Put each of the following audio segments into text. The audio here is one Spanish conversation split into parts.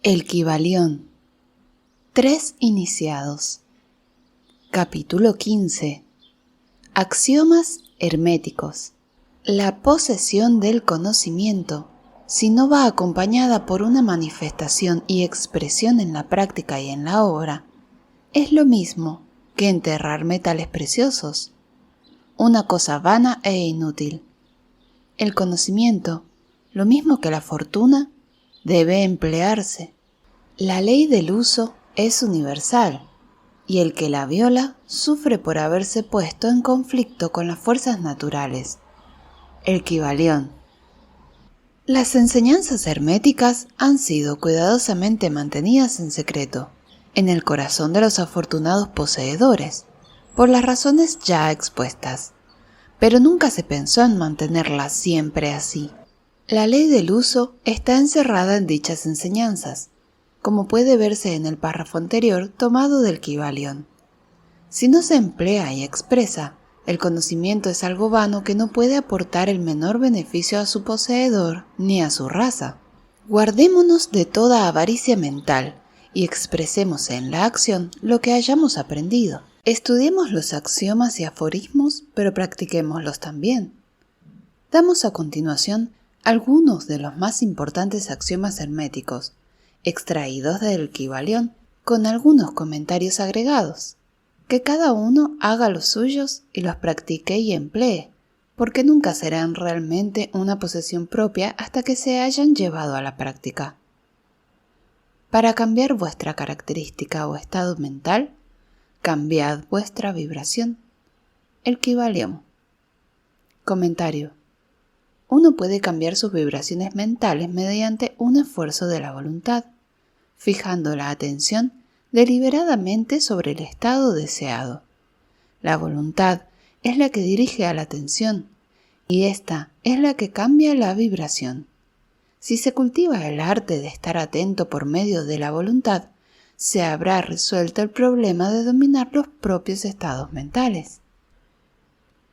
El Kybalión. 3 iniciados. Capítulo 15. Axiomas herméticos. La posesión del conocimiento, si no va acompañada por una manifestación y expresión en la práctica y en la obra, es lo mismo que enterrar metales preciosos, una cosa vana e inútil. El conocimiento, lo mismo que la fortuna, debe emplearse. La ley del uso es universal, y el que la viola sufre por haberse puesto en conflicto con las fuerzas naturales. El Kybalión. Las enseñanzas herméticas han sido cuidadosamente mantenidas en secreto, en el corazón de los afortunados poseedores, por las razones ya expuestas, pero nunca se pensó en mantenerlas siempre así. La ley del uso está encerrada en dichas enseñanzas, como puede verse en el párrafo anterior tomado del Kybalión. Si no se emplea y expresa, el conocimiento es algo vano que no puede aportar el menor beneficio a su poseedor ni a su raza. Guardémonos de toda avaricia mental y expresemos en la acción lo que hayamos aprendido. Estudiemos los axiomas y aforismos, pero practiquémoslos también. Damos a continuación algunos de los más importantes axiomas herméticos, extraídos del Kybalión, con algunos comentarios agregados. Que cada uno haga los suyos y los practique y emplee, porque nunca serán realmente una posesión propia hasta que se hayan llevado a la práctica. Para cambiar vuestra característica o estado mental, cambiad vuestra vibración. El Kybalión. Comentario. Uno puede cambiar sus vibraciones mentales mediante un esfuerzo de la voluntad, fijando la atención deliberadamente sobre el estado deseado. La voluntad es la que dirige a la atención, y esta es la que cambia la vibración. Si se cultiva el arte de estar atento por medio de la voluntad, se habrá resuelto el problema de dominar los propios estados mentales.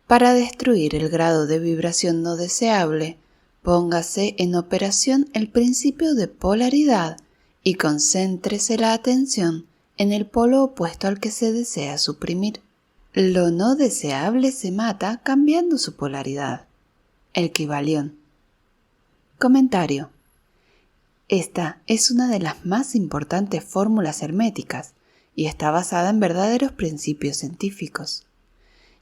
Para destruir el grado de vibración no deseable, póngase en operación el principio de polaridad y concéntrese la atención en el polo opuesto al que se desea suprimir. Lo no deseable se mata cambiando su polaridad. El Kybalión. Comentario. Esta es una de las más importantes fórmulas herméticas y está basada en verdaderos principios científicos.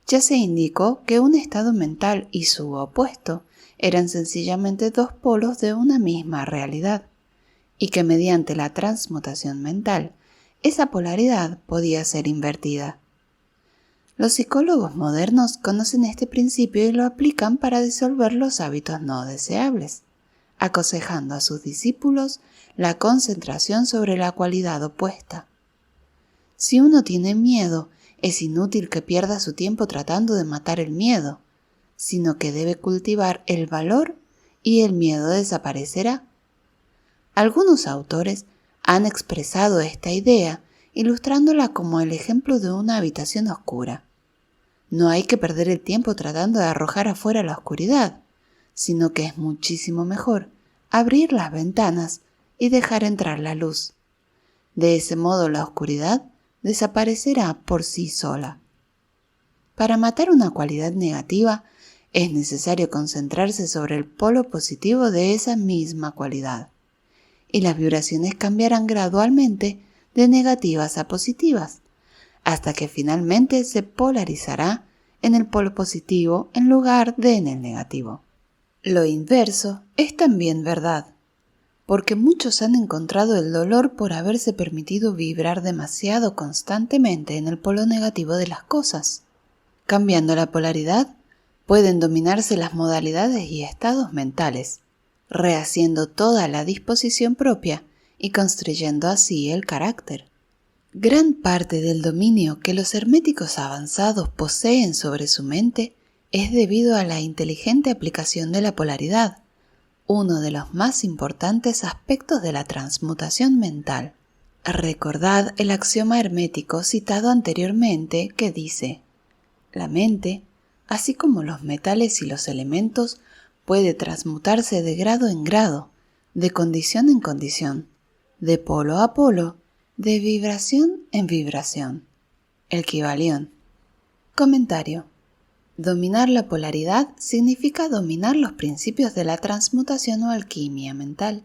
Ya se indicó que un estado mental y su opuesto eran sencillamente dos polos de una misma realidad, y que mediante la transmutación mental, esa polaridad podía ser invertida. Los psicólogos modernos conocen este principio y lo aplican para disolver los hábitos no deseables, aconsejando a sus discípulos la concentración sobre la cualidad opuesta. Si uno tiene miedo, es inútil que pierda su tiempo tratando de matar el miedo, sino que debe cultivar el valor y el miedo desaparecerá. Algunos autores han expresado esta idea ilustrándola como el ejemplo de una habitación oscura. No hay que perder el tiempo tratando de arrojar afuera la oscuridad, sino que es muchísimo mejor abrir las ventanas y dejar entrar la luz. De ese modo la oscuridad desaparecerá por sí sola. Para matar una cualidad negativa, es necesario concentrarse sobre el polo positivo de esa misma cualidad, y las vibraciones cambiarán gradualmente de negativas a positivas, hasta que finalmente se polarizará en el polo positivo en lugar de en el negativo. Lo inverso es también verdad, porque muchos han encontrado el dolor por haberse permitido vibrar demasiado constantemente en el polo negativo de las cosas. Cambiando la polaridad, pueden dominarse las modalidades y estados mentales, rehaciendo toda la disposición propia y construyendo así el carácter. Gran parte del dominio que los herméticos avanzados poseen sobre su mente es debido a la inteligente aplicación de la polaridad, uno de los más importantes aspectos de la transmutación mental. Recordad el axioma hermético citado anteriormente que dice: la mente, así como los metales y los elementos, puede transmutarse de grado en grado, de condición en condición, de polo a polo, de vibración en vibración. El Kybalión. Comentario. Dominar la polaridad significa dominar los principios de la transmutación o alquimia mental,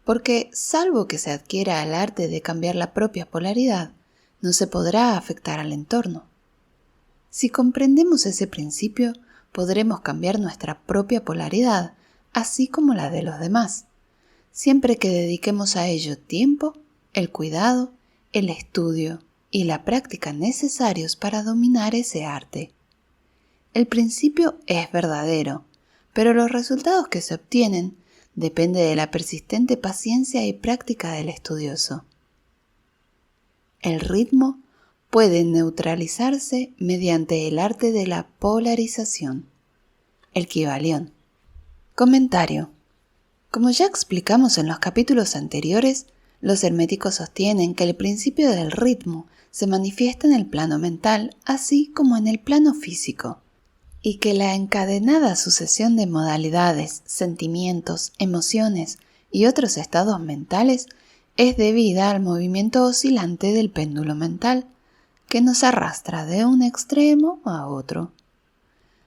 porque salvo que se adquiera el arte de cambiar la propia polaridad, no se podrá afectar al entorno. Si comprendemos ese principio, podremos cambiar nuestra propia polaridad, así como la de los demás, siempre que dediquemos a ello tiempo, el cuidado, el estudio y la práctica necesarios para dominar ese arte. El principio es verdadero, pero los resultados que se obtienen dependen de la persistente paciencia y práctica del estudioso. El ritmo puede neutralizarse mediante el arte de la polarización. El Kybalión. Comentario. Como ya explicamos en los capítulos anteriores, los herméticos sostienen que el principio del ritmo se manifiesta en el plano mental así como en el plano físico, y que la encadenada sucesión de modalidades, sentimientos, emociones y otros estados mentales es debida al movimiento oscilante del péndulo mental, que nos arrastra de un extremo a otro.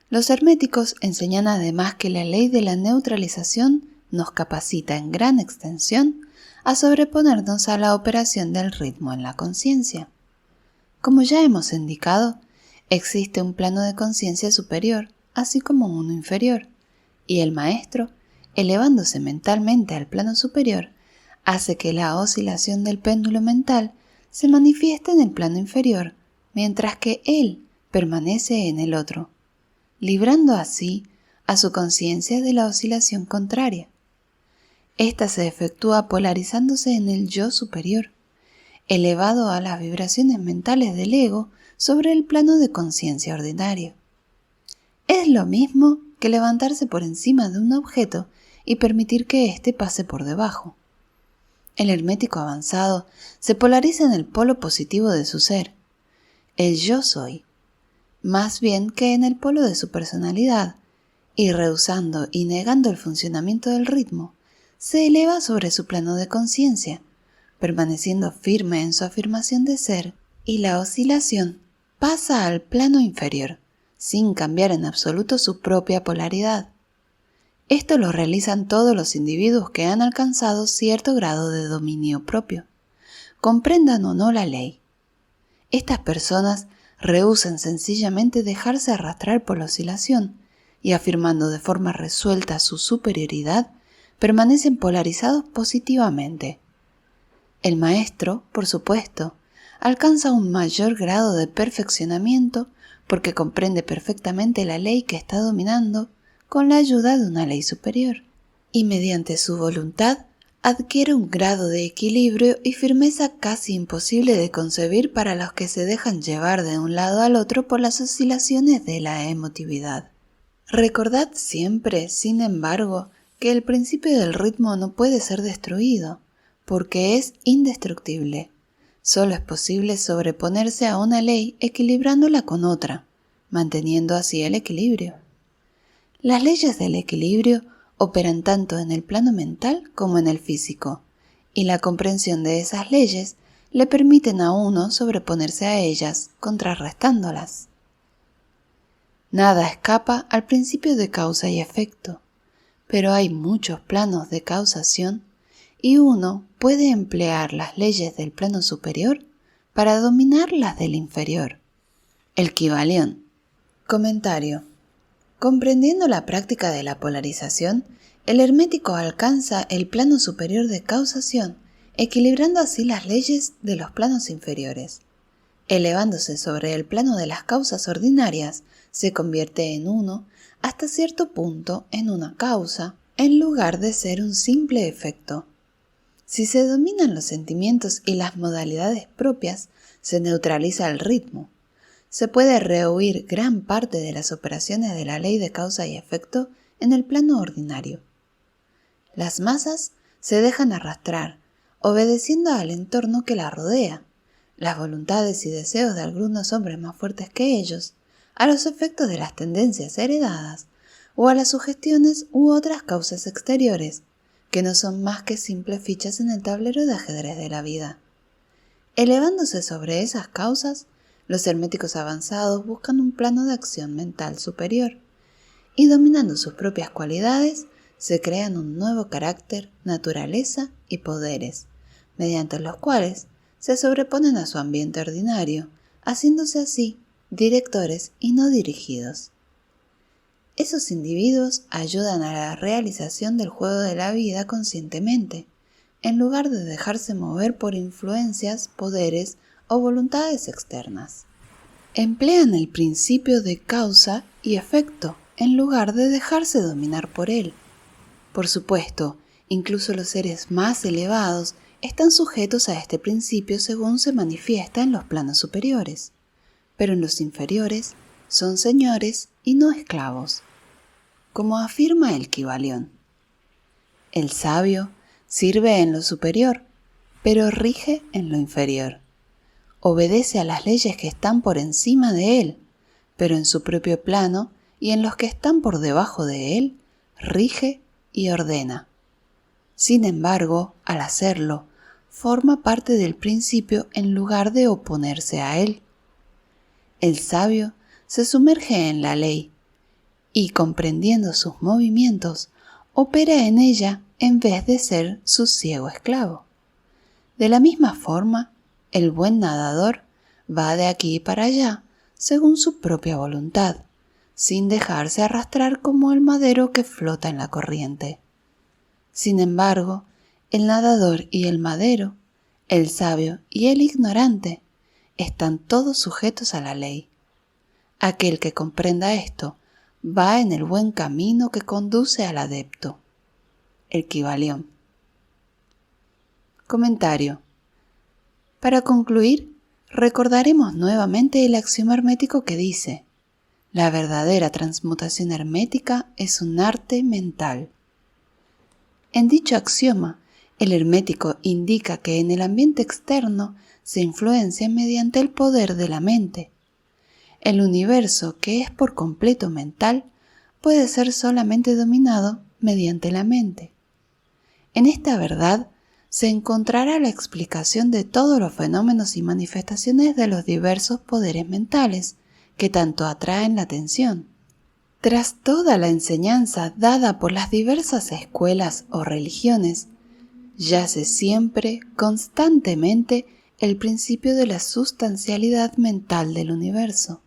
Los herméticos enseñan además que la ley de la neutralización nos capacita en gran extensión a sobreponernos a la operación del ritmo en la conciencia. Como ya hemos indicado, existe un plano de conciencia superior, así como uno inferior, y el maestro, elevándose mentalmente al plano superior, hace que la oscilación del péndulo mental se manifieste en el plano inferior, mientras que él permanece en el otro, librando así a su conciencia de la oscilación contraria. Esta se efectúa polarizándose en el yo superior, elevado a las vibraciones mentales del ego sobre el plano de conciencia ordinario. Es lo mismo que levantarse por encima de un objeto y permitir que éste pase por debajo. El hermético avanzado se polariza en el polo positivo de su ser, el yo soy, más bien que en el polo de su personalidad, y rehusando y negando el funcionamiento del ritmo, se eleva sobre su plano de conciencia, permaneciendo firme en su afirmación de ser, y la oscilación pasa al plano inferior, sin cambiar en absoluto su propia polaridad. Esto lo realizan todos los individuos que han alcanzado cierto grado de dominio propio, comprendan o no la ley. Estas personas rehúsan sencillamente dejarse arrastrar por la oscilación y, afirmando de forma resuelta su superioridad, permanecen polarizados positivamente. El maestro, por supuesto, alcanza un mayor grado de perfeccionamiento porque comprende perfectamente la ley que está dominando con la ayuda de una ley superior, y mediante su voluntad adquiere un grado de equilibrio y firmeza casi imposible de concebir para los que se dejan llevar de un lado al otro por las oscilaciones de la emotividad. Recordad siempre, sin embargo, que el principio del ritmo no puede ser destruido, porque es indestructible. Solo es posible sobreponerse a una ley equilibrándola con otra, manteniendo así el equilibrio. Las leyes del equilibrio operan tanto en el plano mental como en el físico, y la comprensión de esas leyes le permiten a uno sobreponerse a ellas, contrarrestándolas. Nada escapa al principio de causa y efecto, pero hay muchos planos de causación y uno puede emplear las leyes del plano superior para dominar las del inferior. El Kybalión. Comentario. Comprendiendo la práctica de la polarización, el hermético alcanza el plano superior de causación, equilibrando así las leyes de los planos inferiores. Elevándose sobre el plano de las causas ordinarias, se convierte en uno, hasta cierto punto en una causa, en lugar de ser un simple efecto. Si se dominan los sentimientos y las modalidades propias, se neutraliza el ritmo. Se puede rehuir gran parte de las operaciones de la ley de causa y efecto en el plano ordinario. Las masas se dejan arrastrar, obedeciendo al entorno que la rodea, las voluntades y deseos de algunos hombres más fuertes que ellos, a los efectos de las tendencias heredadas o a las sugestiones u otras causas exteriores, que no son más que simples fichas en el tablero de ajedrez de la vida. Elevándose sobre esas causas, los herméticos avanzados buscan un plano de acción mental superior y, dominando sus propias cualidades, se crean un nuevo carácter, naturaleza y poderes, mediante los cuales se sobreponen a su ambiente ordinario, haciéndose así directores y no dirigidos. Esos individuos ayudan a la realización del juego de la vida conscientemente, en lugar de dejarse mover por influencias, poderes o voluntades externas. Emplean el principio de causa y efecto en lugar de dejarse dominar por él. Por supuesto, incluso los seres más elevados están sujetos a este principio según se manifiesta en los planos superiores, pero en los inferiores son señores y no esclavos, como afirma el Kybalión. El sabio sirve en lo superior, pero rige en lo inferior. Obedece a las leyes que están por encima de él, pero en su propio plano y en los que están por debajo de él, rige y ordena. Sin embargo, al hacerlo, forma parte del principio en lugar de oponerse a él. El sabio se sumerge en la ley y, comprendiendo sus movimientos, opera en ella en vez de ser su ciego esclavo. De la misma forma, el buen nadador va de aquí para allá según su propia voluntad, sin dejarse arrastrar como el madero que flota en la corriente. Sin embargo, el nadador y el madero, el sabio y el ignorante, están todos sujetos a la ley. Aquel que comprenda esto va en el buen camino que conduce al adepto. El Kybalión. Comentario. Para concluir, recordaremos nuevamente el axioma hermético que dice: la verdadera transmutación hermética es un arte mental. En dicho axioma, el hermético indica que en el ambiente externo se influencia mediante el poder de la mente. El universo, que es por completo mental, puede ser solamente dominado mediante la mente. En esta verdad se encontrará la explicación de todos los fenómenos y manifestaciones de los diversos poderes mentales que tanto atraen la atención. Tras toda la enseñanza dada por las diversas escuelas o religiones, yace siempre, constantemente, el principio de la sustancialidad mental del universo.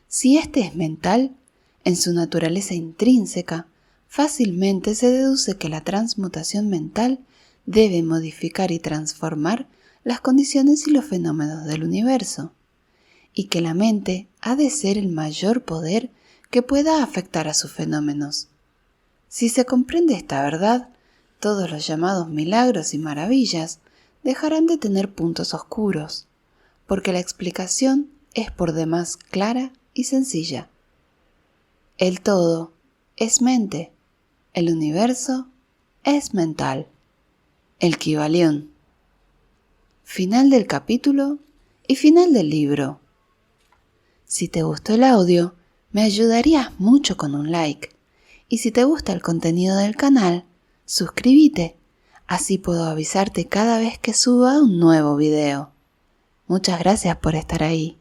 Si éste es mental, en su naturaleza intrínseca, fácilmente se deduce que la transmutación mental debe modificar y transformar las condiciones y los fenómenos del universo, y que la mente ha de ser el mayor poder que pueda afectar a sus fenómenos. Si se comprende esta verdad, todos los llamados milagros y maravillas dejarán de tener puntos oscuros, porque la explicación es por demás clara y sencilla. El todo es mente, el universo es mental. El Kybalión. Final del capítulo y final del libro. Si te gustó el audio, me ayudarías mucho con un like. Y si te gusta el contenido del canal, suscríbete. Así puedo avisarte cada vez que suba un nuevo video. Muchas gracias por estar ahí.